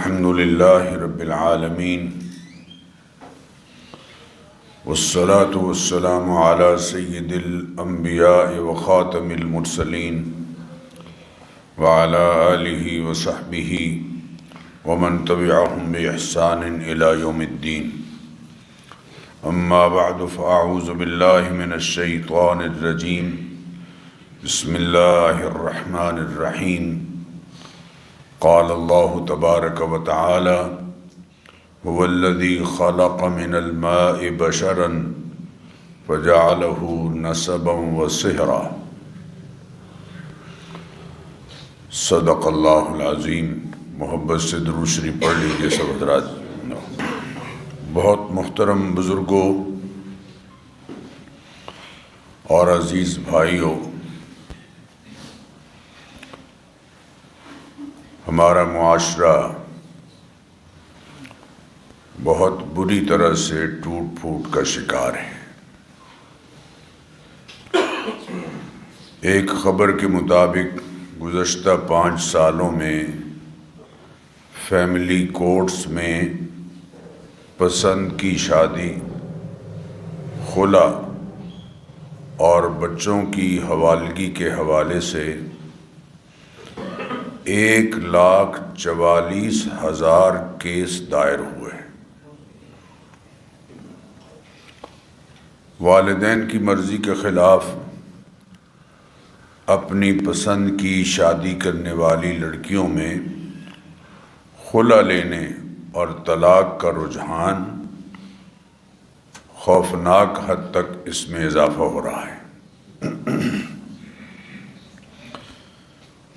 الحمد لله رب العالمين والصلاة والسلام على سيد الأنبياء وخاتم المرسلين وعلى آله وصحبه ومن تبعهم بإحسان إلى يوم الدين. أما بعد فأعوذ بالله من الشيطان الرجيم. بسم الله الرحمن الرحيم. قال الله تبارك وتعالى هو الذي خلق من الماء بشرا فجعله نسبا وصهرا. صدق اللہ العظیم. محبت سے درود شریف پڑھ لیجیے سب حضرات. بہت محترم بزرگوں اور عزیز بھائیوں، ہمارا معاشرہ بہت بری طرح سے ٹوٹ پھوٹ کا شکار ہے. ایک خبر کے مطابق گزشتہ 5 سالوں میں فیملی کورٹس میں پسند کی شادی، خلا اور بچوں کی حوالگی کے حوالے سے 1,44,000 کیس دائر ہوئے. والدین کی مرضی کے خلاف اپنی پسند کی شادی کرنے والی لڑکیوں میں خلا لینے اور طلاق کا رجحان خوفناک حد تک اس میں اضافہ ہو رہا ہے.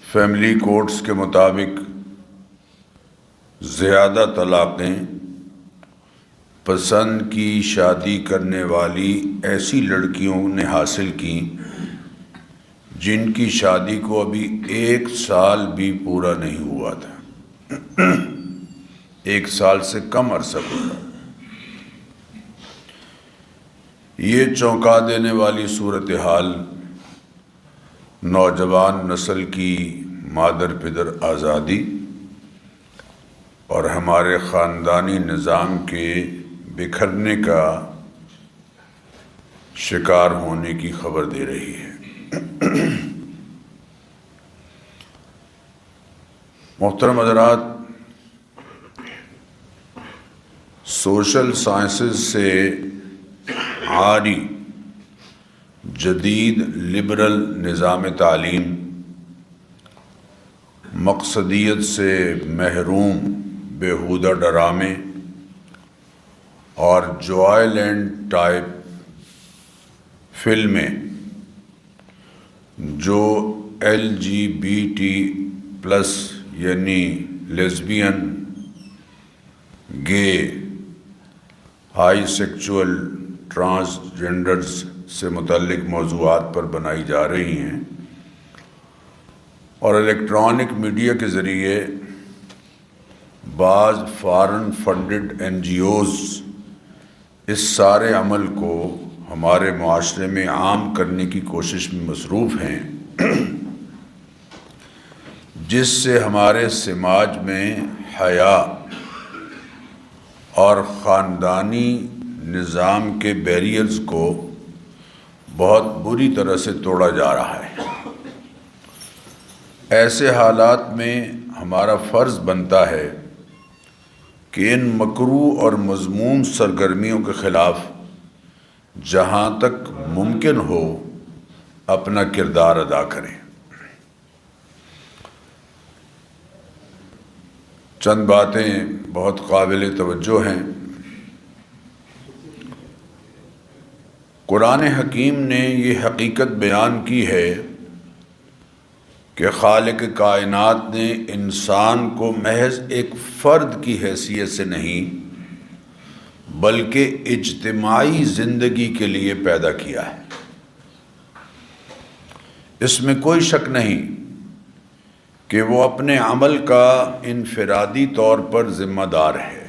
فیملی کورٹس کے مطابق زیادہ طلاقیں پسند کی شادی کرنے والی ایسی لڑکیوں نے حاصل کی جن کی شادی کو ابھی 1 سال بھی پورا نہیں ہوا تھا. 1 سال سے کم عرصہ گزرا. یہ چونکا دینے والی صورتحال نوجوان نسل کی مادر پدر آزادی اور ہمارے خاندانی نظام کے بکھرنے کا شکار ہونے کی خبر دے رہی ہے. محترم حضرات، سوشل سائنسز سے عاری جدید لبرل نظام تعلیم مقصدیت سے محروم بیہودہ ڈرامے اور جوائے لینڈ ٹائپ فلمیں جو LGBT+ یعنی لیزبین، گے، ہائی سیکچول، ٹرانسجنڈرز سے متعلق موضوعات پر بنائی جا رہی ہیں اور الیکٹرانک میڈیا کے ذریعے بعض فارن فنڈڈ NGOs اس سارے عمل کو ہمارے معاشرے میں عام کرنے کی کوشش میں مصروف ہیں، جس سے ہمارے سماج میں حیا اور خاندانی نظام کے بیریئرز کو بہت بری طرح سے توڑا جا رہا ہے. ایسے حالات میں ہمارا فرض بنتا ہے کہ ان مکروہ اور مذموم سرگرمیوں کے خلاف جہاں تک ممکن ہو اپنا کردار ادا کریں. چند باتیں بہت قابل توجہ ہیں. قرآن حکیم نے یہ حقیقت بیان کی ہے کہ خالق کائنات نے انسان کو محض ایک فرد کی حیثیت سے نہیں بلکہ اجتماعی زندگی کے لیے پیدا کیا ہے. اس میں کوئی شک نہیں کہ وہ اپنے عمل کا انفرادی طور پر ذمہ دار ہے،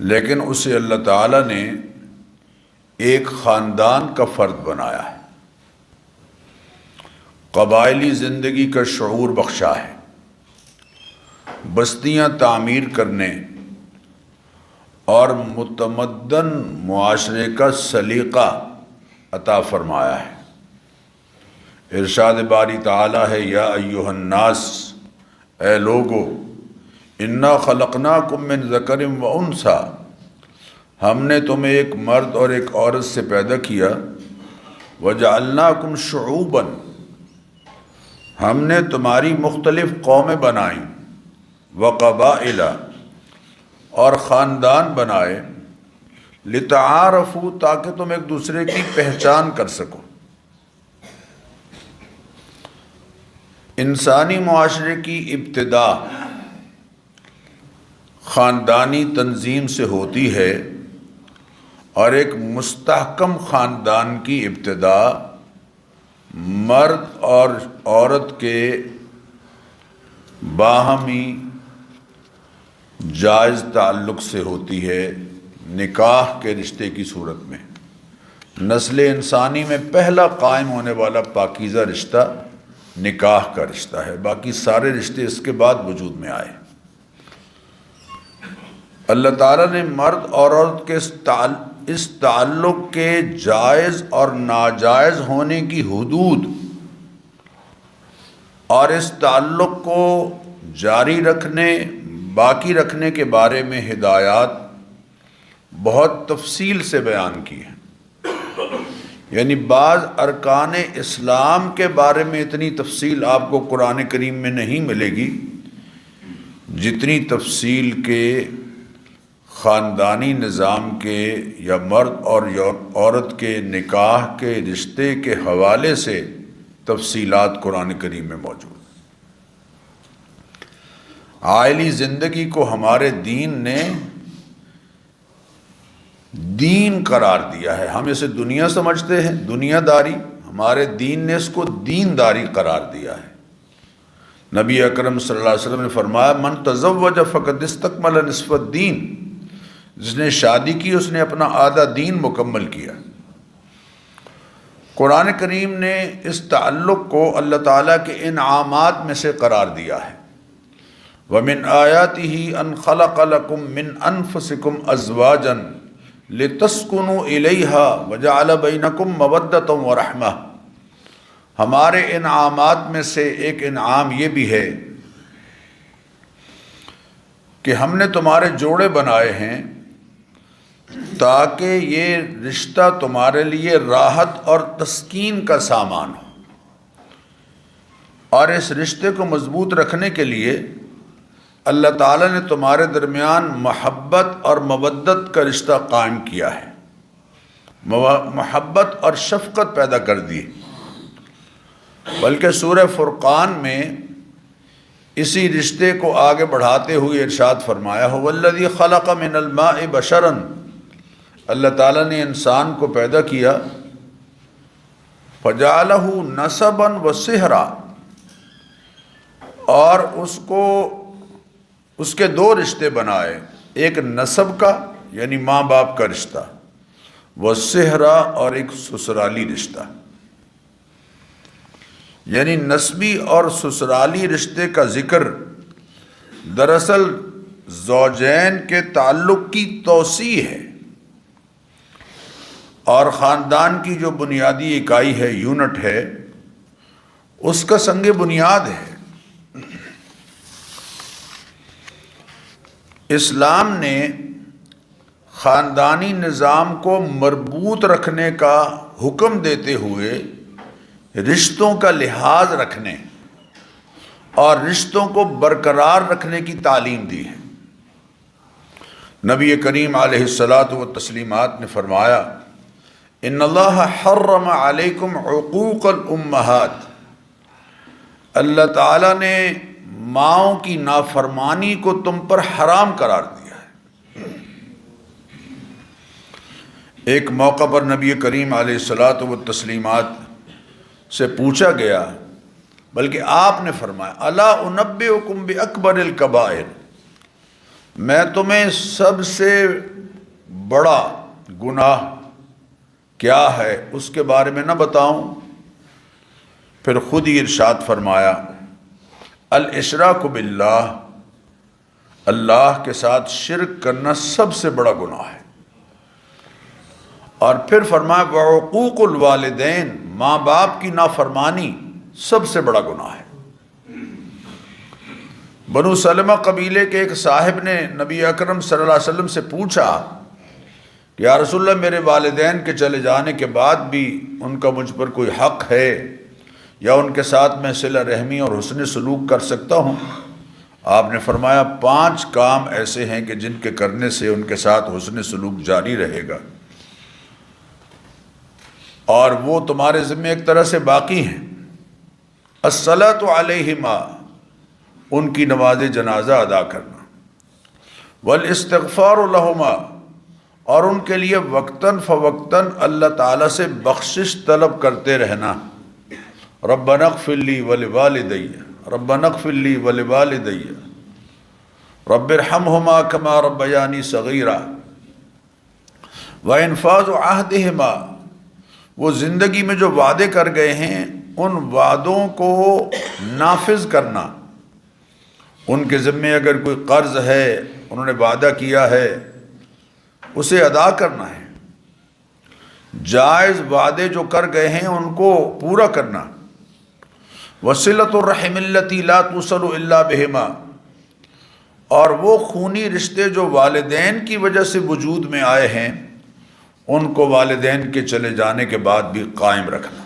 لیکن اسے اللہ تعالیٰ نے ایک خاندان کا فرد بنایا ہے، قبائلی زندگی کا شعور بخشا ہے، بستیاں تعمیر کرنے اور متمدن معاشرے کا سلیقہ عطا فرمایا ہے۔ ارشاد باری تعالی ہے، یا ایھا الناس، اے لوگو، انا خلقناکم من ذکر و انثی، ہم نے تمہیں ایک مرد اور ایک عورت سے پیدا کیا، وجعلناکم شعوبا، ہم نے تمہاری مختلف قومیں بنائیں، وقبائل، اور خاندان بنائے، لتعارفوا، تاکہ تم ایک دوسرے کی پہچان کر سکو۔ انسانی معاشرے کی ابتدا خاندانی تنظیم سے ہوتی ہے، اور ایک مستحکم خاندان کی ابتدا مرد اور عورت کے باہمی جائز تعلق سے ہوتی ہے، نکاح کے رشتے کی صورت میں۔ نسل انسانی میں پہلا قائم ہونے والا پاکیزہ رشتہ نکاح کا رشتہ ہے، باقی سارے رشتے اس کے بعد وجود میں آئے۔ اللہ تعالیٰ نے مرد اور عورت کے اس تعلق کے جائز اور ناجائز ہونے کی حدود اور اس تعلق کو جاری رکھنے، باقی رکھنے کے بارے میں ہدایات بہت تفصیل سے بیان کی ہیں۔ یعنی بعض ارکان اسلام کے بارے میں اتنی تفصیل آپ کو قرآن کریم میں نہیں ملے گی جتنی تفصیل کے خاندانی نظام کے یا مرد اور عورت کے نکاح کے رشتے کے حوالے سے تفصیلات قرآن کریم میں موجود ہیں۔ عائلی زندگی کو ہمارے دین نے دین قرار دیا ہے۔ ہم اسے دنیا سمجھتے ہیں، دنیا داری، ہمارے دین نے اس کو دین داری قرار دیا ہے۔ نبی اکرم صلی اللہ علیہ وسلم نے فرمایا، من تزوج فقد استکمل نصف الدین، جس نے شادی کی اس نے اپنا آدھا دین مکمل کیا۔ قرآن کریم نے اس تعلق کو اللہ تعالیٰ کے انعامات میں سے قرار دیا ہے۔ وَمِنْ آيَاتِهِ أَنْ خَلَقَ لَكُم مِّنْ أَنفُسِكُمْ أَزْوَاجًا لِتَسْكُنُوا إِلَيْهَا وَجَعَلَ بَيْنَكُم مَّوَدَّةً وَرَحْمَةً، ہمارے انعامات میں سے ایک انعام یہ بھی ہے کہ ہم نے تمہارے جوڑے بنائے ہیں تاکہ یہ رشتہ تمہارے لیے راحت اور تسکین کا سامان ہو، اور اس رشتے کو مضبوط رکھنے کے لیے اللہ تعالیٰ نے تمہارے درمیان محبت اور مودت کا رشتہ قائم کیا ہے، محبت اور شفقت پیدا کر دی۔ بلکہ سورہ فرقان میں اسی رشتے کو آگے بڑھاتے ہوئے ارشاد فرمایا، هو الذی خلق من الماء بشرا، اللہ تعالیٰ نے انسان کو پیدا کیا، فجعلہ نسبا وصہرا، اور اس کے دو رشتے بنائے، ایک نسب کا یعنی ماں باپ کا رشتہ، وصہرا، اور ایک سسرالی رشتہ۔ یعنی نسبی اور سسرالی رشتے کا ذکر دراصل زوجین کے تعلق کی توسیع ہے، اور خاندان کی جو بنیادی اکائی ہے، یونٹ ہے، اس کا سنگ بنیاد ہے۔ اسلام نے خاندانی نظام کو مربوط رکھنے کا حکم دیتے ہوئے رشتوں کا لحاظ رکھنے اور رشتوں کو برقرار رکھنے کی تعلیم دی ہے۔ نبی کریم علیہ الصلاۃ والتسلیمات نے فرمایا، ان اللہ حرم علیکم عقوق الامہات، اللہ تعالیٰ نے ماؤں کی نافرمانی کو تم پر حرام قرار دیا ہے۔ ایک موقع پر نبی کریم علیہ الصلاۃ والتسلیمات سے پوچھا گیا، بلکہ آپ نے فرمایا، الا انبئکم باکبر الکبائر، میں تمہیں سب سے بڑا گناہ کیا ہے اس کے بارے میں نہ بتاؤں؟ پھر خود ہی ارشاد فرمایا، الاشراک باللہ، اللہ کے ساتھ شرک کرنا سب سے بڑا گناہ ہے۔ اور پھر فرمایا وعقوق الوالدین، ماں باپ کی نافرمانی سب سے بڑا گناہ ہے۔ بنو سلمہ قبیلے کے ایک صاحب نے نبی اکرم صلی اللہ علیہ وسلم سے پوچھا کہ یا رسول اللہ، میرے والدین کے چلے جانے کے بعد بھی ان کا مجھ پر کوئی حق ہے یا ان کے ساتھ میں صلہ رحمی اور حسن سلوک کر سکتا ہوں؟ آپ نے فرمایا 5 کام ایسے ہیں کہ جن کے کرنے سے ان کے ساتھ حسن سلوک جاری رہے گا اور وہ تمہارے ذمہ ایک طرح سے باقی ہیں۔ الصلاۃ علیہما، ان کی نماز جنازہ ادا کرنا، والاستغفار لہما، اور ان کے لیے وقتاً فوقتاً اللہ تعالیٰ سے بخشش طلب کرتے رہنا۔ ربنا اغفر لی ولوالدی، ربنا اغفر لی ولوالدی، رب ارحمہما کما ربیانی صغیرا، وانفاذ عہدہما، وہ زندگی میں جو وعدے کر گئے ہیں ان وعدوں کو نافذ کرنا۔ ان کے ذمے اگر کوئی قرض ہے، انہوں نے وعدہ کیا ہے، اسے ادا کرنا ہے۔ جائز وعدے جو کر گئے ہیں ان کو پورا کرنا۔ وصلۃ الرحم التی لا توصل الا بہما، اور وہ خونی رشتے جو والدین کی وجہ سے وجود میں آئے ہیں ان کو والدین کے چلے جانے کے بعد بھی قائم رکھنا۔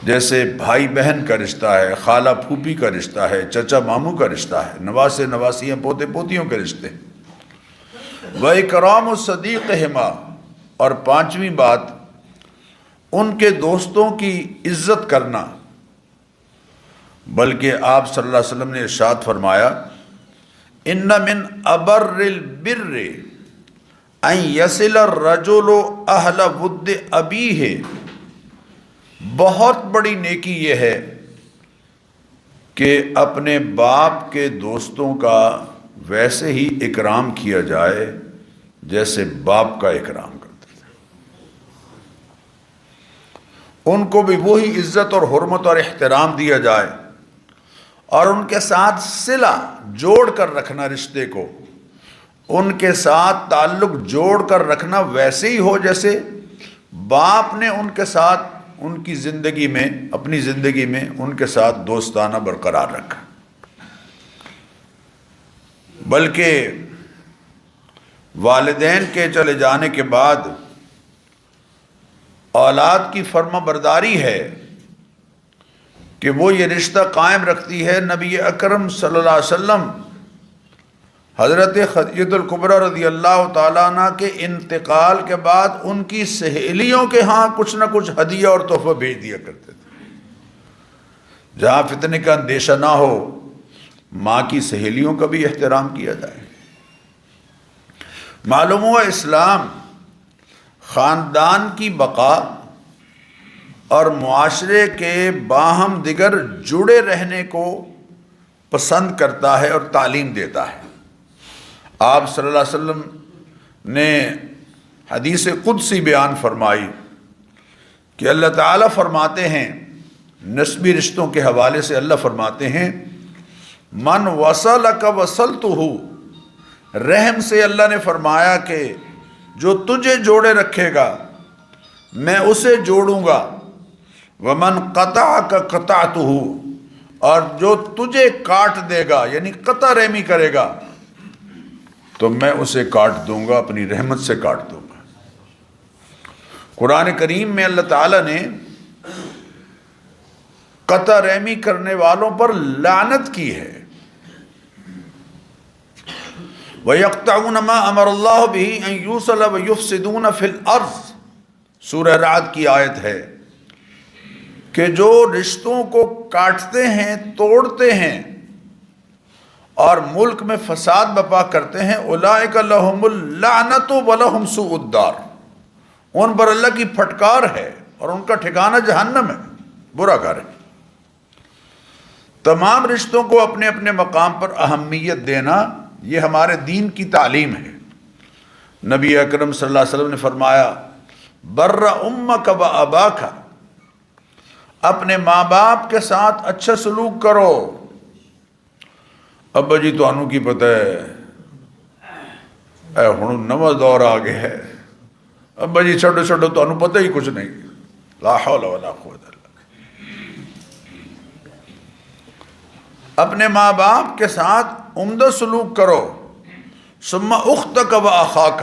جیسے بھائی بہن کا رشتہ ہے، خالہ پھوپھی کا رشتہ ہے، چچا ماموں کا رشتہ ہے، نواسے نواسیاں پوتے پوتیوں کے رشتے۔ وَإِكْرَامُ صَدِيقِهِمَا، اور 5ویں بات ان کے دوستوں کی عزت کرنا۔ بلکہ آپ صلی اللہ علیہ وسلم نے ارشاد فرمایا ان من ابر البر ان یصل الرجل اہل ود ابیہ، بہت بڑی نیکی یہ ہے کہ اپنے باپ کے دوستوں کا ویسے ہی اکرام کیا جائے جیسے باپ کا اکرام کرتے تھے۔ ان کو بھی وہی عزت اور حرمت اور احترام دیا جائے، اور ان کے ساتھ صلہ جوڑ کر رکھنا، رشتے کو ان کے ساتھ تعلق جوڑ کر رکھنا ویسے ہی ہو جیسے باپ نے ان کے ساتھ ان کی زندگی میں، اپنی زندگی میں ان کے ساتھ دوستانہ برقرار رکھا۔ بلکہ والدین کے چلے جانے کے بعد اولاد کی فرما برداری ہے کہ وہ یہ رشتہ قائم رکھتی ہے۔ نبی اکرم صلی اللہ علیہ وسلم حضرت خدیجہ الکبریٰ رضی اللہ تعالیٰ عنہ کے انتقال کے بعد ان کی سہیلیوں کے ہاں کچھ نہ کچھ ہدیہ اور تحفہ بھیج دیا کرتے تھے۔ جہاں فتنے کا اندیشہ نہ ہو، ماں کی سہیلیوں کا بھی احترام کیا جائے۔ معلوم ہوا اسلام خاندان کی بقا اور معاشرے کے باہم دیگر جڑے رہنے کو پسند کرتا ہے اور تعلیم دیتا ہے۔ آپ صلی اللہ علیہ وسلم نے حدیث قدسی بیان فرمائی کہ اللہ تعالیٰ فرماتے ہیں، نسبی رشتوں کے حوالے سے اللہ فرماتے ہیں من وصلک وصلتہ، رحم سے اللہ نے فرمایا کہ جو تجھے جوڑے رکھے گا میں اسے جوڑوں گا، ومن قطعک قطعتہ، اور جو تجھے کاٹ دے گا یعنی قطع رحمی کرے گا تو میں اسے کاٹ دوں گا، اپنی رحمت سے کاٹ دوں گا۔ قرآن کریم میں اللہ تعالیٰ نے قطع رحمی کرنے والوں پر لعنت کی ہے۔ وَيَقْطَعُونَ مَا أَمَرَ اللَّهُ بِهِ أَن يُوصَلَ وَيُفْسِدُونَ فِي الْأَرْضِ، سورہ رعد کی آیت ہے کہ جو رشتوں کو کاٹتے ہیں، توڑتے ہیں اور ملک میں فساد بپا کرتے ہیں، اولئک لہم اللعنۃ ولہم سوء الدار، ان پر اللہ کی پھٹکار ہے اور ان کا ٹھکانہ جہنم ہے، برا گھر ہے۔ تمام رشتوں کو اپنے اپنے مقام پر اہمیت دینا یہ ہمارے دین کی تعلیم ہے۔ نبی اکرم صلی اللہ علیہ وسلم نے فرمایا بر امک و اباک، اپنے ماں باپ کے ساتھ اچھا سلوک کرو، ابا جی تانوں کی پتہ ہے اے ہن نواں دور آ گیا ہے، ابا جی چھوٹو چھوٹو تانوں پتہ ہی کچھ نہیں، لا حول ولا قوت الا اپنے ماں باپ کے ساتھ عمدہ سلوک کرو، ثم اختک و اخاک،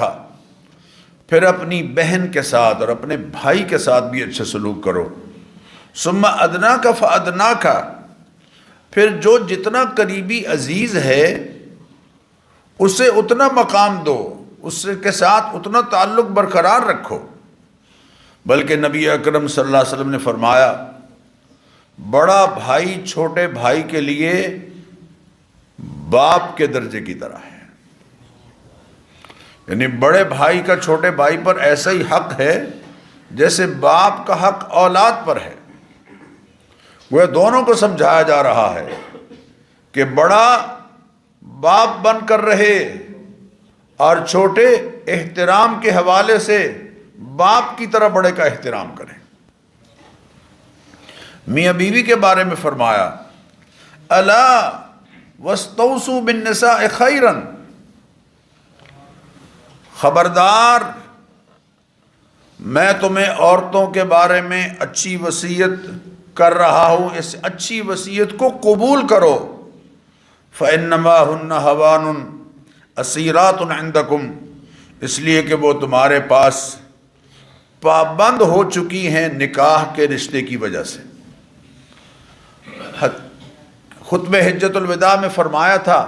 پھر اپنی بہن کے ساتھ اور اپنے بھائی کے ساتھ بھی اچھے سلوک کرو، ثم ادناک فادناک، پھر جو جتنا قریبی عزیز ہے اسے اتنا مقام دو، اس کے ساتھ اتنا تعلق برقرار رکھو۔ بلکہ نبی اکرم صلی اللہ علیہ وسلم نے فرمایا بڑا بھائی چھوٹے بھائی کے لیے باپ کے درجے کی طرح ہے، یعنی بڑے بھائی کا چھوٹے بھائی پر ایسا ہی حق ہے جیسے باپ کا حق اولاد پر ہے۔ وہ دونوں کو سمجھایا جا رہا ہے کہ بڑا باپ بن کر رہے اور چھوٹے احترام کے حوالے سے باپ کی طرح بڑے کا احترام کریں۔ میاں بیوی کے بارے میں فرمایا الا واستوصوا بالنساء خیرا، خبردار میں تمہیں عورتوں کے بارے میں اچھی وصیت کر رہا ہوں، اس اچھی وصیت کو قبول کرو۔ فإنما ہن ہوان اسیرات عندکم، اس لیے کہ وہ تمہارے پاس پابند ہو چکی ہیں نکاح کے رشتے کی وجہ سے۔ خطبہ حجۃ الوداع میں فرمایا تھا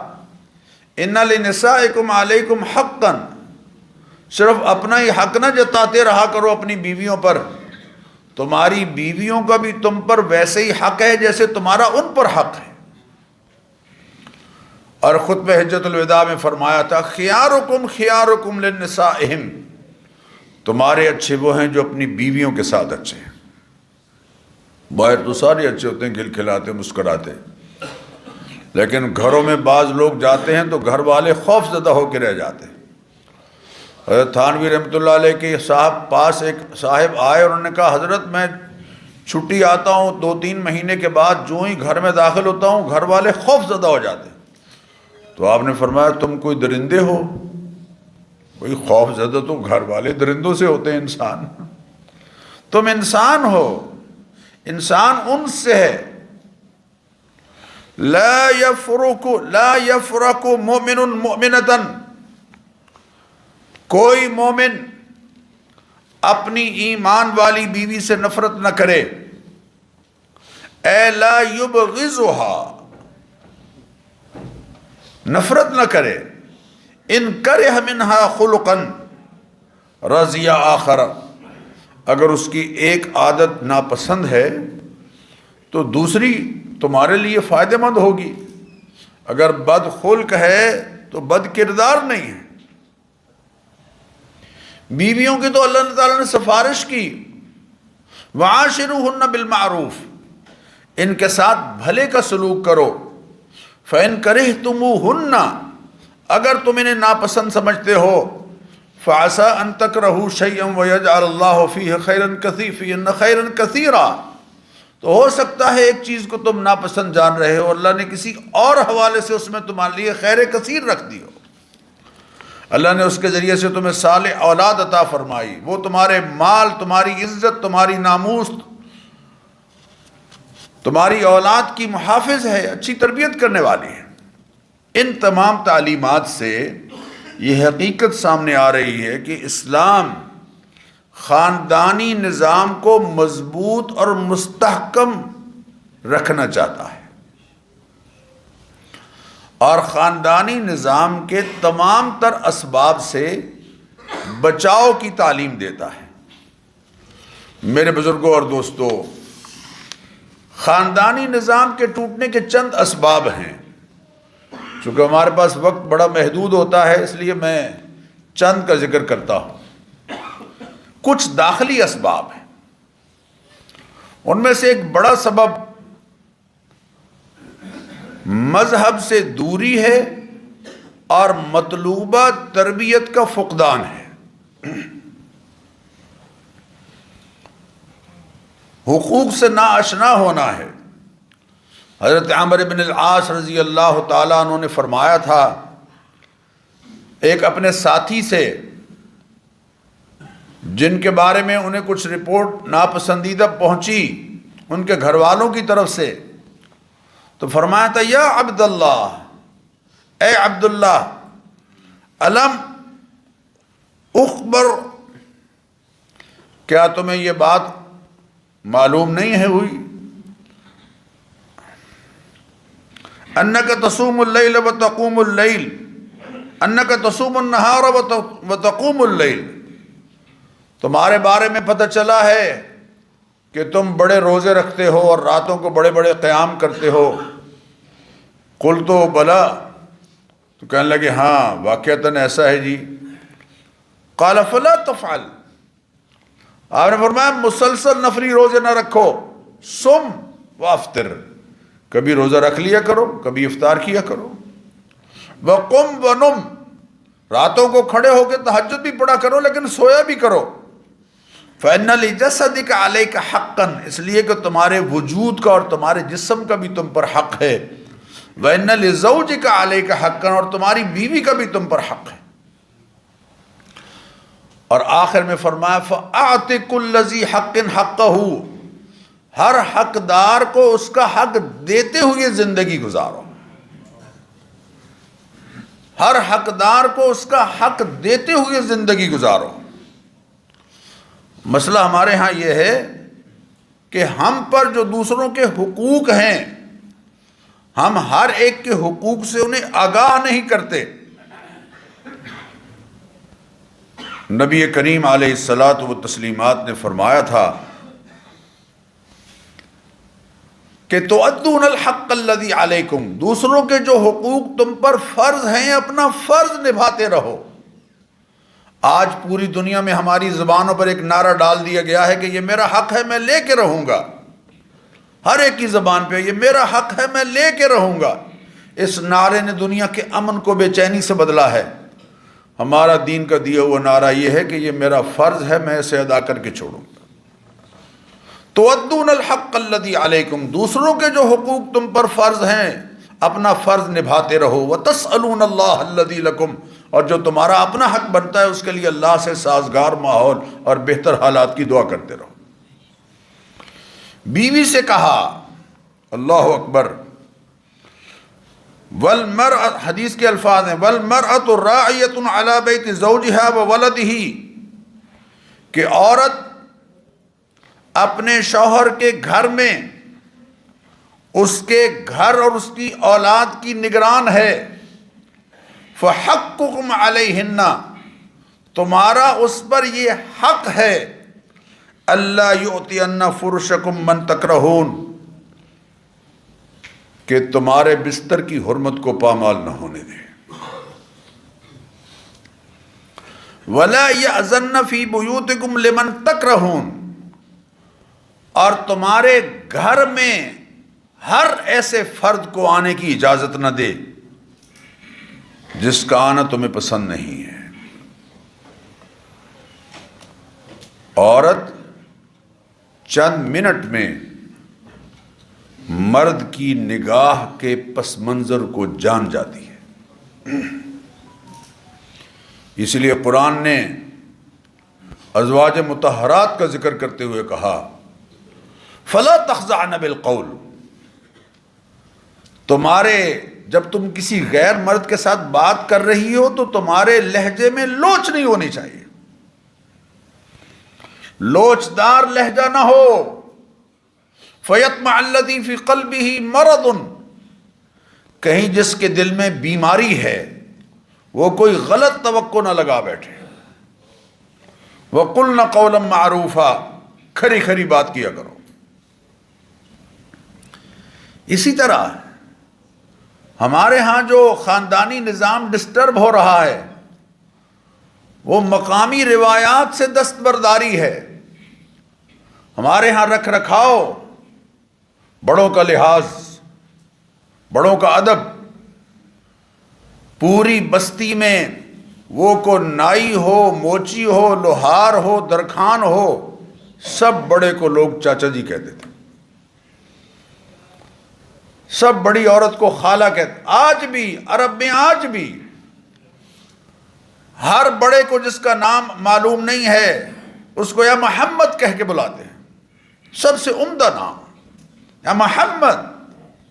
ان لنسائکم علیکم حقا، صرف اپنا ہی حق نہ جتاتے رہا کرو اپنی بیویوں پر، تمہاری بیویوں کا بھی تم پر ویسے ہی حق ہے جیسے تمہارا ان پر حق ہے۔ اور خطبہ حجۃ الوداع میں فرمایا تھا خیارکم خیارکم للنسائہم، تمہارے اچھے وہ ہیں جو اپنی بیویوں کے ساتھ اچھے ہیں۔ باہر تو سارے اچھے ہوتے ہیں، کھل کھلاتے مسکراتے، لیکن گھروں میں بعض لوگ جاتے ہیں تو گھر والے خوف زدہ ہو کے رہ جاتے ہیں۔ حضرت تھانوی رحمۃ اللہ علیہ کے پاس ایک صاحب آئے اور انہوں نے کہا حضرت میں چھٹی آتا ہوں 2-3 مہینے کے بعد جو ہی گھر میں داخل ہوتا ہوں گھر والے خوف زدہ ہو جاتے ہیں۔ تو آپ نے فرمایا تم کوئی درندے ہو؟ کوئی خوف زدہ تو گھر والے درندوں سے ہوتے ہیں، انسان تم انسان ہو، انسان ان سے ہے۔ لا یفرق مومن مؤمنۃ، کوئی مومن اپنی ایمان والی بیوی سے نفرت نہ کرے، اے لا یبغضها، نفرت نہ کرے، ان کرہ منہا خلقا رضی آخر، اگر اس کی ایک عادت ناپسند ہے تو دوسری تمہارے لیے فائدہ مند ہوگی۔ اگر بد خلق ہے تو بد کردار نہیں ہے۔ بیویوں کی تو اللہ تعالیٰ نے سفارش کی وعاشروہن بالمعروف، ان کے ساتھ بھلے کا سلوک کرو۔ فإن کرہتموہن، اگر تم انہیں ناپسند سمجھتے ہو، فعسى ان تکرہوا شیئا ویجعل اللہ فیہ خیرا کثیرا، تو ہو سکتا ہے ایک چیز کو تم ناپسند جان رہے ہو، اللہ نے کسی اور حوالے سے اس میں تمہارے لیے خیر کثیر رکھ دی ہو۔ اللہ نے اس کے ذریعے سے تمہیں صالح اولاد عطا فرمائی، وہ تمہارے مال، تمہاری عزت، تمہاری ناموس، تمہاری اولاد کی محافظ ہے، اچھی تربیت کرنے والی ہے۔ ان تمام تعلیمات سے یہ حقیقت سامنے آ رہی ہے کہ اسلام خاندانی نظام کو مضبوط اور مستحکم رکھنا چاہتا ہے، اور خاندانی نظام کے تمام تر اسباب سے بچاؤ کی تعلیم دیتا ہے۔ میرے بزرگوں اور دوستو، خاندانی نظام کے ٹوٹنے کے چند اسباب ہیں۔ چونکہ ہمارے پاس وقت بڑا محدود ہوتا ہے اس لیے میں چند کا ذکر کرتا ہوں۔ کچھ داخلی اسباب ہیں، ان میں سے ایک بڑا سبب مذہب سے دوری ہے اور مطلوبہ تربیت کا فقدان ہے۔ حقوق سے ناآشنا ہونا ہے، حضرت عمرو بن العاص رضی اللہ تعالیٰ عنہ نے فرمایا تھا ایک اپنے ساتھی سے جن کے بارے میں انہیں کچھ رپورٹ ناپسندیدہ پہنچی ان کے گھر والوں کی طرف سے، تو فرمایا تھا یا عبداللہ، اے عبداللہ، علم اخبر، کیا تمہیں یہ بات معلوم نہیں ہے ہوئی انک تصوم اللیل وتقوم اللیل، انک تصوم النہار وتقوم اللیل، تمہارے بارے میں پتہ چلا ہے کہ تم بڑے روزے رکھتے ہو اور راتوں کو بڑے بڑے قیام کرتے ہو۔ قلت بلا، تو کہنے لگے ہاں واقعتاً ایسا ہے جی۔ قال فلا تفعل، آپ نے فرمایا مسلسل نفلی روزے نہ رکھو، سم وافطر، کبھی روزہ رکھ لیا کرو، کبھی افطار کیا کرو۔ وقم ونم، راتوں کو کھڑے ہو کے تہجد بھی پڑھا کرو لیکن سویا بھی کرو۔ فإن لجسدک علیک حقا، اس لیے کہ تمہارے وجود کا اور تمہارے جسم کا بھی تم پر حق ہے۔ وإن لزوجک علیک حقا، اور تمہاری بیوی کا بھی تم پر حق ہے۔ اور آخر میں فرمایا فأعط كل ذی حق حقہ، ہر حقدار کو اس کا حق دیتے ہوئے زندگی گزارو، ہر حقدار کو اس کا حق دیتے ہوئے زندگی گزارو۔ مسئلہ ہمارے ہاں یہ ہے کہ ہم پر جو دوسروں کے حقوق ہیں، ہم ہر ایک کے حقوق سے انہیں آگاہ نہیں کرتے۔ نبی کریم علیہ الصلاۃ والتسلیمات نے فرمایا تھا کہ تؤدون الحق الذی علیکم، دوسروں کے جو حقوق تم پر فرض ہیں اپنا فرض نبھاتے رہو۔ آج پوری دنیا میں ہماری زبانوں پر ایک نعرہ ڈال دیا گیا ہے کہ یہ میرا حق ہے میں لے کے رہوں گا، ہر ایک کی زبان پہ یہ میرا حق ہے میں لے کے رہوں گا۔ اس نعرے نے دنیا کے امن کو بے چینی سے بدلا ہے۔ ہمارا دین کا دیا ہوا نعرہ یہ ہے کہ یہ میرا فرض ہے، میں اسے ادا کر کے چھوڑوں گا۔ تؤدون الحق الذی علیکم، دوسروں کے جو حقوق تم پر فرض ہیں اپنا فرض نبھاتے رہو۔ وتسألون اللہ الذی لکم، اور جو تمہارا اپنا حق بنتا ہے اس کے لیے اللہ سے سازگار ماحول اور بہتر حالات کی دعا کرتے رہو۔ بیوی سے کہا، اللہ اکبر، والمرأة، حدیث کے الفاظ ہیں والمرأة راعیة علی بیت زوجها وولدہ، کہ عورت اپنے شوہر کے گھر میں اس کے گھر اور اس کی اولاد کی نگران ہے۔ فحقکم علیہن، تمہارا اس پر یہ حق ہے، اللہ یؤتین فرشکم من تکرہون، کہ تمہارے بستر کی حرمت کو پامال نہ ہونے دے۔ ولا یأذن فی بیوتکم لمن تکرہون، اور تمہارے گھر میں ہر ایسے فرد کو آنے کی اجازت نہ دے جس کا آنا تمہیں پسند نہیں ہے۔ عورت چند منٹ میں مرد کی نگاہ کے پس منظر کو جان جاتی ہے۔ اس لیے قرآن نے ازواج مطہرات کا ذکر کرتے ہوئے کہا فلا تخضعن بالقول، تمہارے جب تم کسی غیر مرد کے ساتھ بات کر رہی ہو تو تمہارے لہجے میں لوچ نہیں ہونی چاہیے، لوچدار لہجہ نہ ہو۔ فیطمع الذی فی قلبہ مرض، کہیں جس کے دل میں بیماری ہے وہ کوئی غلط توقع نہ لگا بیٹھے۔ وقلن قولا معروفا، کھری کھری بات کیا کرو۔ اسی طرح ہمارے ہاں جو خاندانی نظام ڈسٹرب ہو رہا ہے وہ مقامی روایات سے دستبرداری ہے۔ ہمارے ہاں رکھ رکھاؤ، بڑوں کا لحاظ، بڑوں کا ادب، پوری بستی میں وہ کو نائی ہو، موچی ہو، لوہار ہو، درخان ہو، سب بڑے کو لوگ چاچا جی کہتے تھے۔ سب بڑی عورت کو خالہ کہتے. آج بھی عرب میں آج بھی ہر بڑے کو جس کا نام معلوم نہیں ہے اس کو یا محمد کہہ کے بلاتے ہیں. سب سے عمدہ نام یا محمد،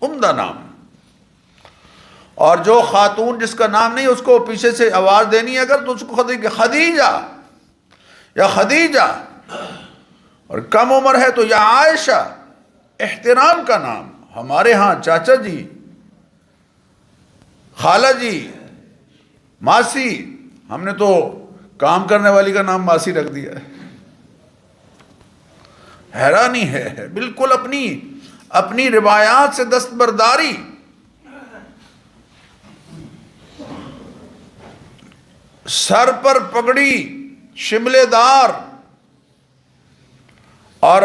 عمدہ نام. اور جو خاتون جس کا نام نہیں اس کو پیچھے سے آواز دینی ہے اگر تو اس کو خدیجہ یا خدیجہ، اور کم عمر ہے تو یا عائشہ، احترام کا نام. ہمارے ہاں چاچا جی، خالہ جی، ماسی، ہم نے تو کام کرنے والی کا نام ماسی رکھ دیا ہے. حیرانی ہے، بالکل اپنی روایات سے دستبرداری. سر پر پگڑی شملے دار اور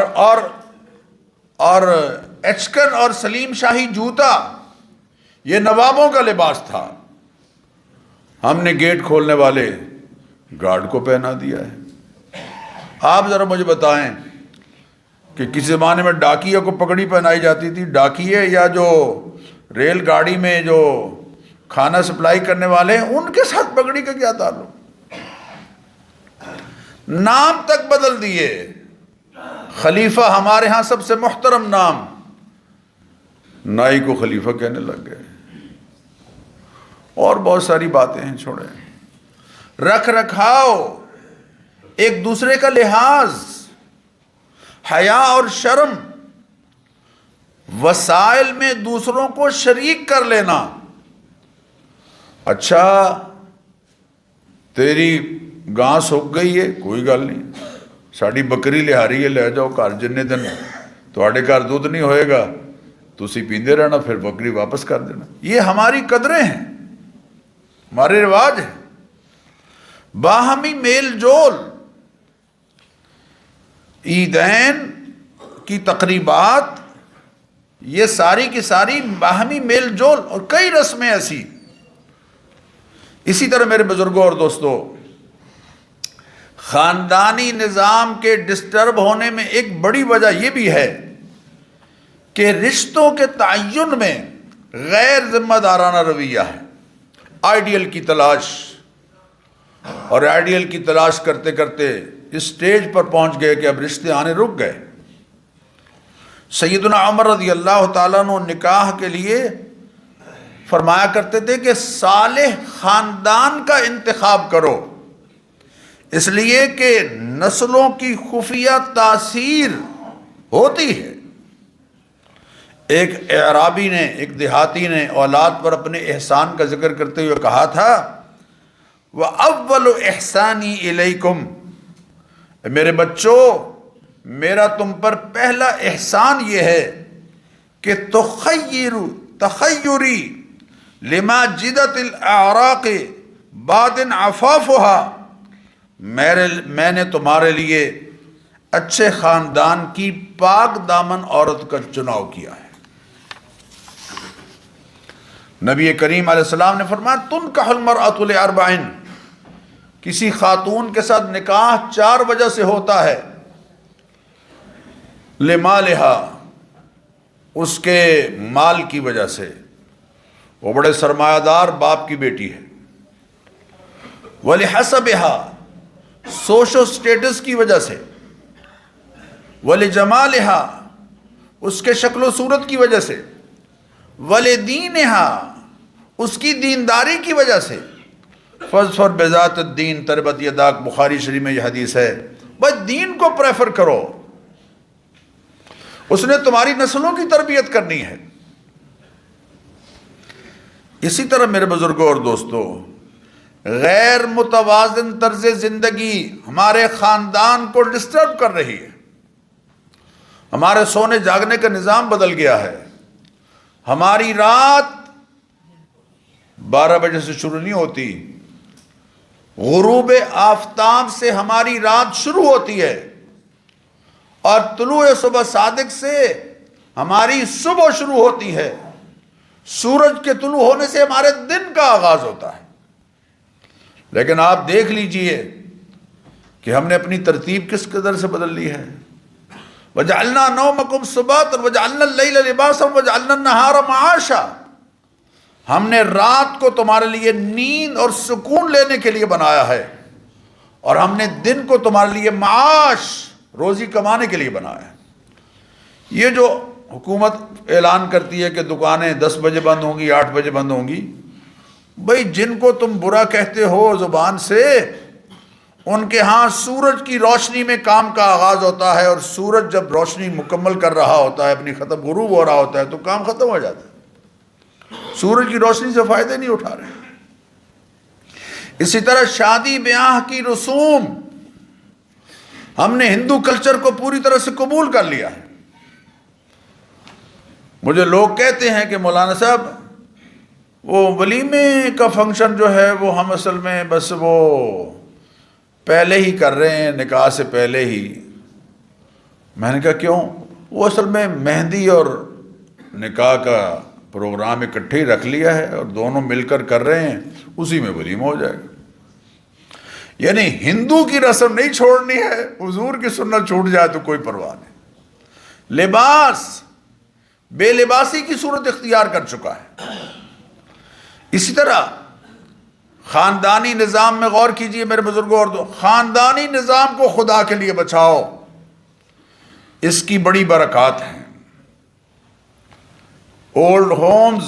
ایچکن اور سلیم شاہی جوتا، یہ نوابوں کا لباس تھا. ہم نے گیٹ کھولنے والے گارڈ کو پہنا دیا ہے. آپ ذرا مجھے بتائیں کہ کسی زمانے میں ڈاکیے کو پگڑی پہنائی جاتی تھی، ڈاکیے یا جو ریل گاڑی میں جو کھانا سپلائی کرنے والے ہیں ان کے ساتھ پگڑی کا کیا تعلق؟ نام تک بدل دیے. خلیفہ ہمارے ہاں سب سے محترم نام، نائی کو خلیفہ کہنے لگ گئے. اور بہت ساری باتیں ہیں، چھوڑیں. رکھ رکھاؤ، ایک دوسرے کا لحاظ، حیا اور شرم، وسائل میں دوسروں کو شریک کر لینا. اچھا تیری گاں سوکھ گئی ہے، کوئی گل نہیں، ساڑی بکری لہا رہی ہے، لے جاؤ گھر. جننے دن تھوڑے گھر دودھ نہیں ہوئے گا تسی پیندے رہنا، پھر بکری واپس کر دینا. یہ ہماری قدریں ہیں، ہمارے رواج ہیں. باہمی میل جول، عیدین کی تقریبات، یہ ساری کی ساری باہمی میل جول، اور کئی رسمیں ایسی. اسی طرح میرے بزرگوں اور دوستوں، خاندانی نظام کے ڈسٹرب ہونے میں ایک بڑی وجہ یہ بھی ہے کہ رشتوں کے تعین میں غیر ذمہ دارانہ رویہ ہے. آئیڈیل کی تلاش، اور آئیڈیل کی تلاش کرتے کرتے اس سٹیج پر پہنچ گئے کہ اب رشتے آنے رک گئے. سیدنا عمر رضی اللہ تعالیٰ عنہ نکاح کے لیے فرمایا کرتے تھے کہ صالح خاندان کا انتخاب کرو، اس لیے کہ نسلوں کی خفیہ تاثیر ہوتی ہے. ایک اعرابی نے، ایک دیہاتی نے اولاد پر اپنے احسان کا ذکر کرتے ہوئے کہا تھا، وَأَوَّلُ إِحْسَانِي إِلَيْكُمْ، میرے بچوں میرا تم پر پہلا احسان یہ ہے کہ تخیری لما جدت الاعراق بعد عفافها، میں نے تمہارے لیے اچھے خاندان کی پاک دامن عورت کا چناؤ کیا ہے. نبی کریم علیہ السلام نے فرمایا تنکح المرأة لأربع، کسی خاتون کے ساتھ نکاح 4 وجہ سے ہوتا ہے. لمالہا، اس کے مال کی وجہ سے، وہ بڑے سرمایہ دار باپ کی بیٹی ہے. ولحسبہا، سوشل سٹیٹس کی وجہ سے. ولجمالہا، اس کے شکل و صورت کی وجہ سے. ولدینہا، اس کی دینداری کی وجہ سے. فاظفر بذات الدین تربت یداک، بخاری شریف میں یہ حدیث ہے. بس دین کو پریفر کرو، اس نے تمہاری نسلوں کی تربیت کرنی ہے. اسی طرح میرے بزرگوں اور دوستوں، غیر متوازن طرز زندگی ہمارے خاندان کو ڈسٹرب کر رہی ہے. ہمارے سونے جاگنے کا نظام بدل گیا ہے. ہماری رات 12 بجے سے شروع نہیں ہوتی، غروب آفتاب سے ہماری رات شروع ہوتی ہے، اور طلوع صبح صادق سے ہماری صبح شروع ہوتی ہے. سورج کے طلوع ہونے سے ہمارے دن کا آغاز ہوتا ہے. لیکن آپ دیکھ لیجئے کہ ہم نے اپنی ترتیب کس قدر سے بدل لی ہے. وَجَعَلْنَا نَوْمَكُمْ سُبَاتًا وَجَعَلْنَا اللَّيْلَ لِبَاسًا وَجَعَلْنَا النَّهَارَ مَعَاشًا، ہم نے رات کو تمہارے لیے نیند اور سکون لینے کے لیے بنایا ہے، اور ہم نے دن کو تمہارے لیے معاش، روزی کمانے کے لیے بنایا ہے۔ یہ جو حکومت اعلان کرتی ہے کہ دکانیں 10 بجے بند ہوں گی، 8 بجے بند ہوں گی، بھئی جن کو تم برا کہتے ہو زبان سے، ان کے ہاں سورج کی روشنی میں کام کا آغاز ہوتا ہے، اور سورج جب روشنی مکمل کر رہا ہوتا ہے، اپنی ختم غروب ہو رہا ہوتا ہے، تو کام ختم ہو جاتا ہے، سورج کی روشنی سے فائدے نہیں اٹھا رہے۔ اسی طرح شادی بیاہ کی رسوم ہم نے ہندو کلچر کو پوری طرح سے قبول کر لیا ہے۔ مجھے لوگ کہتے ہیں کہ مولانا صاحب وہ ولیمے کا فنکشن جو ہے وہ ہم اصل میں بس وہ پہلے ہی کر رہے ہیں، نکاح سے پہلے ہی۔ میں نے کہا کیوں؟ وہ اصل میں مہندی اور نکاح کا پروگرام اکٹھے ہی رکھ لیا ہے، اور دونوں مل کر رہے ہیں، اسی میں ولیمہ ہو جائے گا۔ یعنی ہندو کی رسم نہیں چھوڑنی ہے، حضور کی سنت چھوٹ جائے تو کوئی پرواہ نہیں۔ لباس بے لباسی کی صورت اختیار کر چکا ہے۔ اسی طرح خاندانی نظام میں غور کیجئے میرے بزرگوں، اور خاندانی نظام کو خدا کے لیے بچاؤ، اس کی بڑی برکات ہیں۔ اولڈ ہومز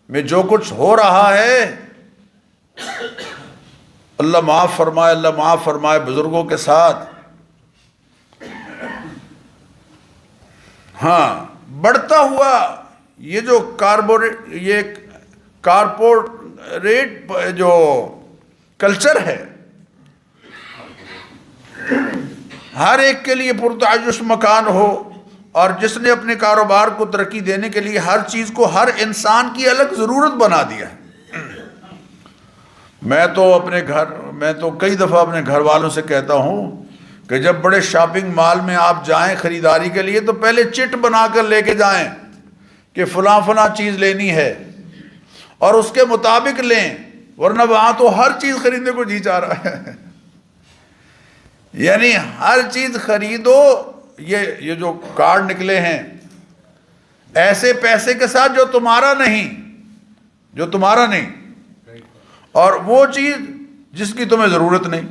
میں جو کچھ ہو رہا ہے، اللہ معاف فرمائے، اللہ معاف فرمائے بزرگوں کے ساتھ۔ ہاں، بڑھتا ہوا یہ جو کارپوریٹ جو کلچر ہے، ہر ایک کے لیے پرتعیش مکان ہو، اور جس نے اپنے کاروبار کو ترقی دینے کے لیے ہر چیز کو ہر انسان کی الگ ضرورت بنا دیا ہے۔ میں تو کئی دفعہ اپنے گھر والوں سے کہتا ہوں کہ جب بڑے شاپنگ مال میں آپ جائیں خریداری کے لیے، تو پہلے چٹ بنا کر لے کے جائیں کہ فلاں چیز لینی ہے، اور اس کے مطابق لیں، ورنہ وہاں تو ہر چیز خریدنے کو جی چاہ رہا ہے۔ یعنی ہر چیز خریدو۔ یہ جو کارڈ نکلے ہیں ایسے پیسے کے ساتھ جو تمہارا نہیں، اور وہ چیز جس کی تمہیں ضرورت نہیں،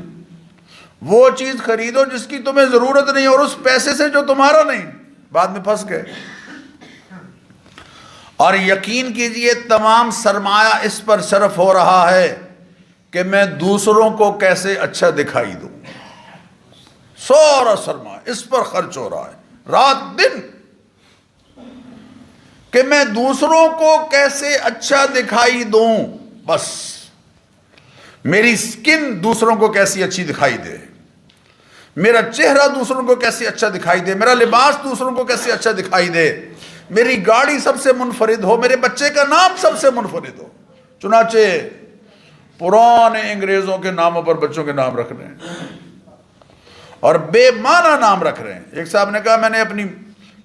وہ چیز خریدو جس کی تمہیں ضرورت نہیں، اور اس پیسے سے جو تمہارا نہیں، بعد میں پھنس گئے۔ اور یقین کیجئے تمام سرمایہ اس پر صرف ہو رہا ہے کہ میں دوسروں کو کیسے اچھا دکھائی دوں، سارا سرمایہ اس پر خرچ ہو رہا ہے رات دن، کہ میں دوسروں کو کیسے اچھا دکھائی دوں، بس میری سکن دوسروں کو کیسی اچھی دکھائی دے، میرا چہرہ دوسروں کو کیسے اچھا دکھائی دے، میرا لباس دوسروں کو کیسے اچھا دکھائی دے، میری گاڑی سب سے منفرد ہو، میرے بچے کا نام سب سے منفرد ہو۔ چنانچہ پرانے انگریزوں کے ناموں پر بچوں کے نام رکھ رہے ہیں، اور بے معنی نام رکھ رہے ہیں۔ ایک صاحب نے کہا میں نے اپنی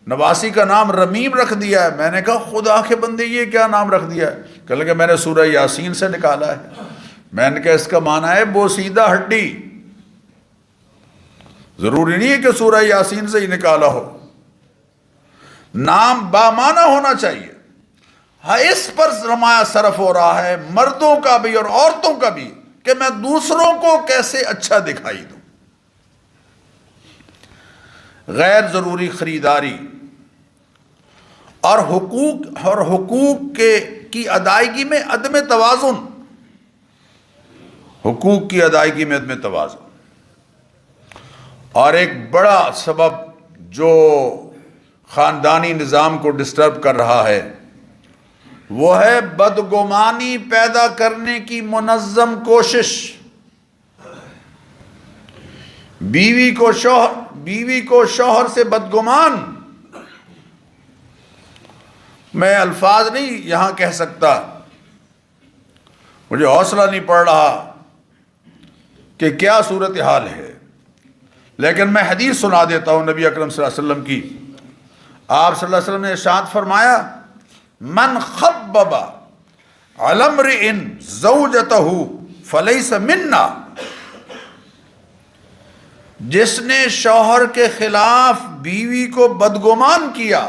نواسی کا نام رمیم رکھ دیا ہے۔ میں نے کہا خدا کے بندے یہ کیا نام رکھ دیا ہے؟ کہنے لگے میں نے سورہ یاسین سے نکالا ہے۔ میں نے کہا اس کا معنی ہے بوسیدہ ہڈی، ضروری نہیں ہے کہ سورہ یاسین سے ہی نکالا ہو، نام بامعنی ہونا چاہیے۔ ہاں، اس پر سرمایہ صرف ہو رہا ہے، مردوں کا بھی اور عورتوں کا بھی، کہ میں دوسروں کو کیسے اچھا دکھائی دوں۔ غیر ضروری خریداری اور حقوق کی ادائیگی میں عدم توازن، حقوق کی ادائیگی میں عدم توازن۔ اور ایک بڑا سبب جو خاندانی نظام کو ڈسٹرب کر رہا ہے وہ ہے بدگمانی پیدا کرنے کی منظم کوشش۔ بیوی کو شوہر سے بدگمان، میں الفاظ نہیں یہاں کہہ سکتا، مجھے حوصلہ نہیں پڑ رہا کہ کیا صورتحال ہے، لیکن میں حدیث سنا دیتا ہوں نبی اکرم صلی اللہ علیہ وسلم کی۔ آپ صلی اللہ علیہ وسلم نے ارشاد فرمایا، من خبب علی امرئ زوجتہ فلیس منا، جس نے شوہر کے خلاف بیوی کو بدگمان کیا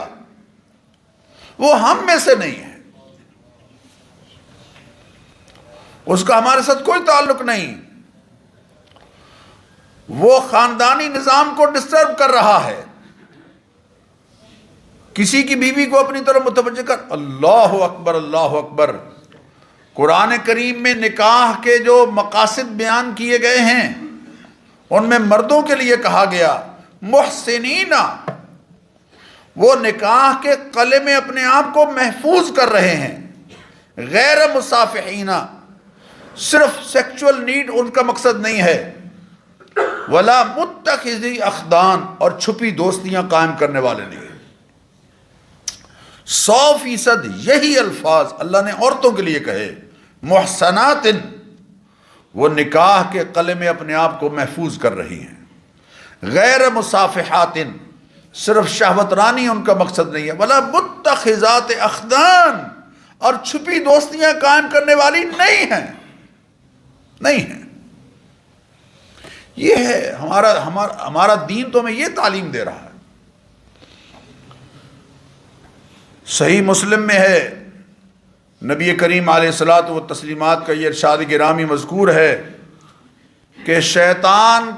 وہ ہم میں سے نہیں ہے، اس کا ہمارے ساتھ کوئی تعلق نہیں، وہ خاندانی نظام کو ڈسٹرب کر رہا ہے۔ کسی کی بیوی کو اپنی طرف متوجہ کر، اللہ اکبر اللہ اکبر۔ قرآن کریم میں نکاح کے جو مقاصد بیان کیے گئے ہیں ان میں مردوں کے لیے کہا گیا محسنین، وہ نکاح کے قلعے میں اپنے آپ کو محفوظ کر رہے ہیں، غیر مصافحین، صرف سیکچول نیڈ ان کا مقصد نہیں ہے، ولا متخذی اخدان، اور چھپی دوستیاں قائم کرنے والے نہیں۔ 100% یہی الفاظ اللہ نے عورتوں کے لیے کہے، محسنات، وہ نکاح کے قلعے میں اپنے آپ کو محفوظ کر رہی ہیں، غیر مصافحات، صرف شہوت رانی ان کا مقصد نہیں ہے، ولا متخذات اخدان، اور چھپی دوستیاں قائم کرنے والی نہیں ہیں، نہیں ہیں۔ یہ ہے ہمارا دین تو ہمیں یہ تعلیم دے رہا ہے۔ صحیح مسلم میں ہے، نبی کریم علیہ الصلاۃ والتسلیمات کا یہ ارشاد گرامی مذکور ہے کہ شیطان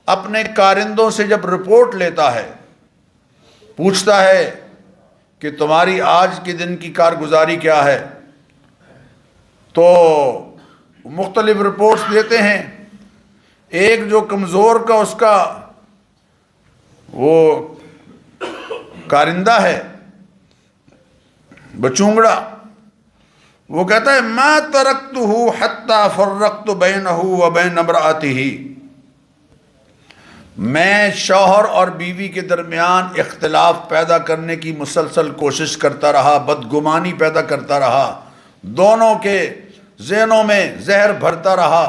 اپنے کارندوں سے جب رپورٹ لیتا ہے، پوچھتا ہے کہ تمہاری آج کے دن کی کارگزاری کیا ہے، تو مختلف رپورٹس دیتے ہیں۔ ایک جو کمزور کا اس کا وہ کارندہ ہے، بچونگڑا، وہ کہتا ہے ما ترکتہ حتی فرقت بینہ وبین امرأتہ، میں شوہر اور بیوی کے درمیان اختلاف پیدا کرنے کی مسلسل کوشش کرتا رہا، بدگمانی پیدا کرتا رہا، دونوں کے ذہنوں میں زہر بھرتا رہا،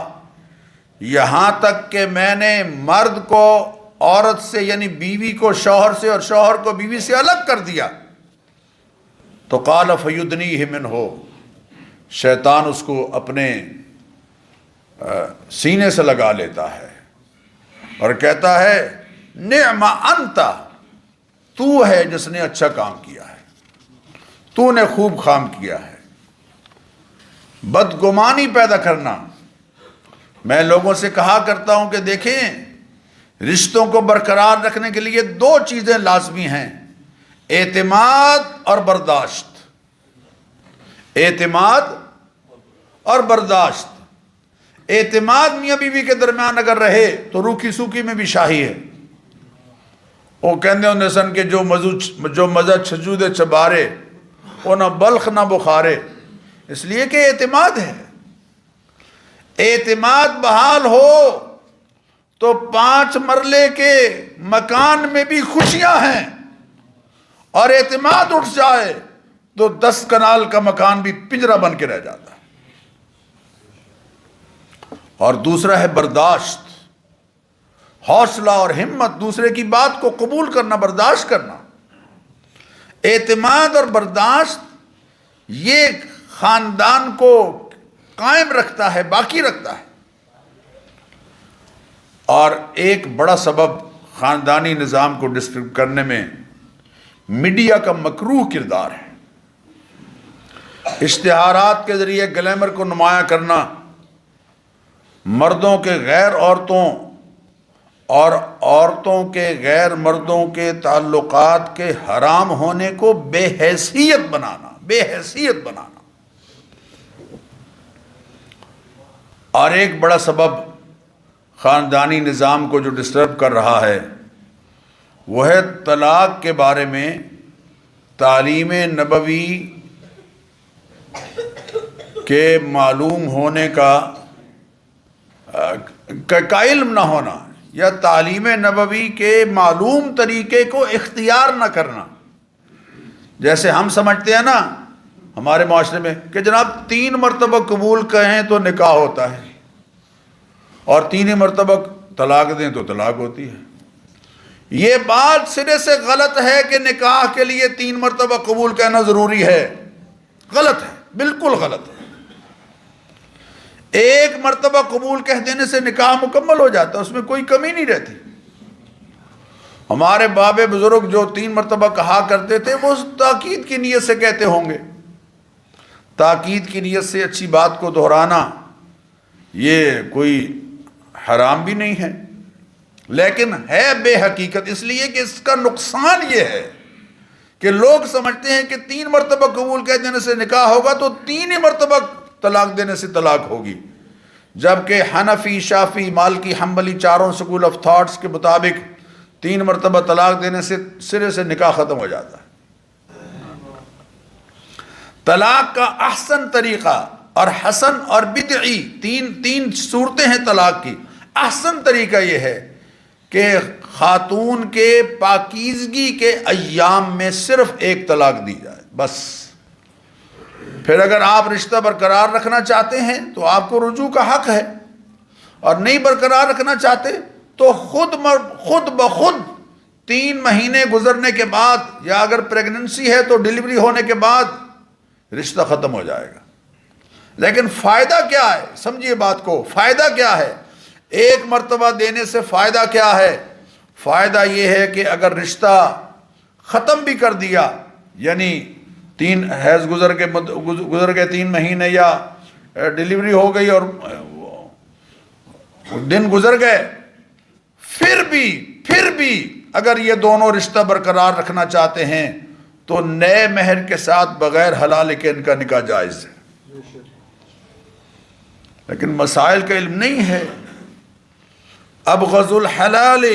یہاں تک کہ میں نے مرد کو عورت سے، یعنی بیوی کو شوہر سے اور شوہر کو بیوی سے الگ کر دیا۔ تو قال فیدنیہ منہ، شیطان اس کو اپنے سینے سے لگا لیتا ہے اور کہتا ہے نعم انت، تو ہے جس نے اچھا کام کیا ہے، تو نے خوب کام کیا ہے۔ بدگمانی پیدا کرنا، میں لوگوں سے کہا کرتا ہوں کہ دیکھیں، رشتوں کو برقرار رکھنے کے لیے 2 چیزیں لازمی ہیں، اعتماد اور برداشت۔ اعتماد اور برداشت۔ اعتماد میاں بیوی کے درمیان اگر رہے تو روکھی سوکھی میں بھی شاہی ہے۔ وہ کہندے ہوندے سن کہ جو مزہ چھجو دے چبارے وہ نہ بلخ نہ بخارے، اس لیے کہ اعتماد ہے۔ اعتماد بحال ہو تو 5 مرلے کے مکان میں بھی خوشیاں ہیں، اور اعتماد اٹھ جائے تو 10 کنال کا مکان بھی پنجرہ بن کے رہ جاتا ہے۔ اور دوسرا ہے برداشت، حوصلہ اور ہمت، دوسرے کی بات کو قبول کرنا، برداشت کرنا۔ اعتماد اور برداشت یہ خاندان کو قائم رکھتا ہے، باقی رکھتا ہے۔ اور ایک بڑا سبب خاندانی نظام کو ڈسٹرب کرنے میں میڈیا کا مکروہ کردار ہے۔ اشتہارات کے ذریعے گلیمر کو نمایاں کرنا، مردوں کے غیر عورتوں اور عورتوں کے غیر مردوں کے تعلقات کے حرام ہونے کو بے حیثیت بنانا، بے حیثیت بنانا۔ اور ایک بڑا سبب خاندانی نظام کو جو ڈسٹرب کر رہا ہے وہ ہے طلاق کے بارے میں تعلیم نبوی کے معلوم ہونے کا علم نہ ہونا، یا تعلیم نبوی کے معلوم طریقے کو اختیار نہ کرنا۔ جیسے ہم سمجھتے ہیں نا ہمارے معاشرے میں کہ جناب 3 مرتبہ قبول کہیں تو نکاح ہوتا ہے، اور 3 مرتبہ طلاق دیں تو طلاق ہوتی ہے۔ یہ بات سرے سے غلط ہے کہ نکاح کے لیے 3 مرتبہ قبول کہنا ضروری ہے، غلط ہے، بالکل غلط ہے۔ 1 مرتبہ قبول کہہ دینے سے نکاح مکمل ہو جاتا ہے، اس میں کوئی کمی نہیں رہتی۔ ہمارے باب بزرگ جو 3 مرتبہ کہا کرتے تھے وہ تاکید کی نیت سے کہتے ہوں گے. تاکید کی نیت سے اچھی بات کو دہرانا یہ کوئی حرام بھی نہیں ہے، لیکن ہے بے حقیقت، اس لیے کہ اس کا نقصان یہ ہے کہ لوگ سمجھتے ہیں کہ 3 مرتبہ قبول کہہ دینے سے نکاح ہوگا تو 3 ہی مرتبہ طلاق دینے سے طلاق ہوگی، جبکہ حنفی، شافعی، مالکی، حنبلی چاروں سکول آف تھاٹس کے مطابق 3 مرتبہ طلاق دینے سے سرے سے نکاح ختم ہو جاتا ہے. طلاق کا احسن طریقہ اور حسن اور بدعی تین صورتیں ہیں طلاق کی. احسن طریقہ یہ ہے کہ خاتون کے پاکیزگی کے ایام میں صرف 1 طلاق دی جائے بس. پھر اگر آپ رشتہ برقرار رکھنا چاہتے ہیں تو آپ کو رجوع کا حق ہے، اور نہیں برقرار رکھنا چاہتے تو خود بخود 3 مہینے گزرنے کے بعد، یا اگر پریگننسی ہے تو ڈیلیوری ہونے کے بعد رشتہ ختم ہو جائے گا. لیکن فائدہ کیا ہے؟ سمجھیے بات کو، فائدہ کیا ہے 1 مرتبہ دینے سے؟ فائدہ کیا ہے؟ فائدہ یہ ہے کہ اگر رشتہ ختم بھی کر دیا، یعنی 3 حیض گزر گئے 3 مہینے، یا ڈیلیوری ہو گئی اور دن گزر گئے، پھر بھی اگر یہ دونوں رشتہ برقرار رکھنا چاہتے ہیں تو نئے مہر کے ساتھ بغیر حلال کے ان کا نکاح جائز ہے. لیکن مسائل کا علم نہیں ہے. ابغض الحلال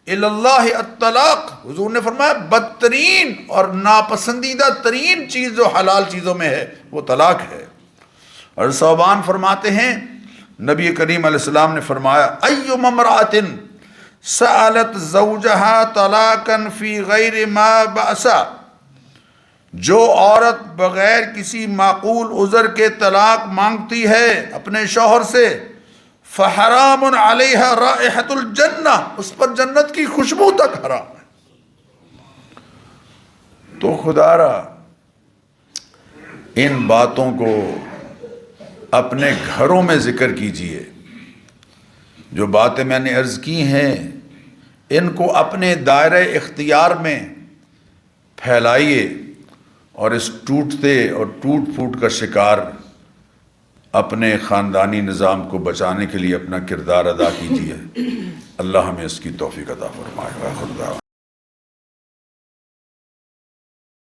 الی اللہ الطلاق، حضور نے فرمایا بدترین اور ناپسندیدہ ترین چیز جو حلال چیزوں میں ہے وہ طلاق ہے. اور ثوبان فرماتے ہیں نبی کریم علیہ السلام نے فرمایا ایما امرأۃ سألت زوجہا طلاقا فی غیر ما بأس، جو عورت بغیر کسی معقول عذر کے طلاق مانگتی ہے اپنے شوہر سے، فحرام علیہا رائحۃ الجنہ، اس پر جنت کی خوشبو تک حرام ہے. تو خدا را ان باتوں کو اپنے گھروں میں ذکر کیجئے. جو باتیں میں نے عرض کی ہیں ان کو اپنے دائرہ اختیار میں پھیلائیے، اور اس ٹوٹتے اور ٹوٹ پھوٹ کا شکار اپنے خاندانی نظام کو بچانے کے لیے اپنا کردار ادا کیجیے. اللہ ہمیں اس کی توفیق عطا فرمائے.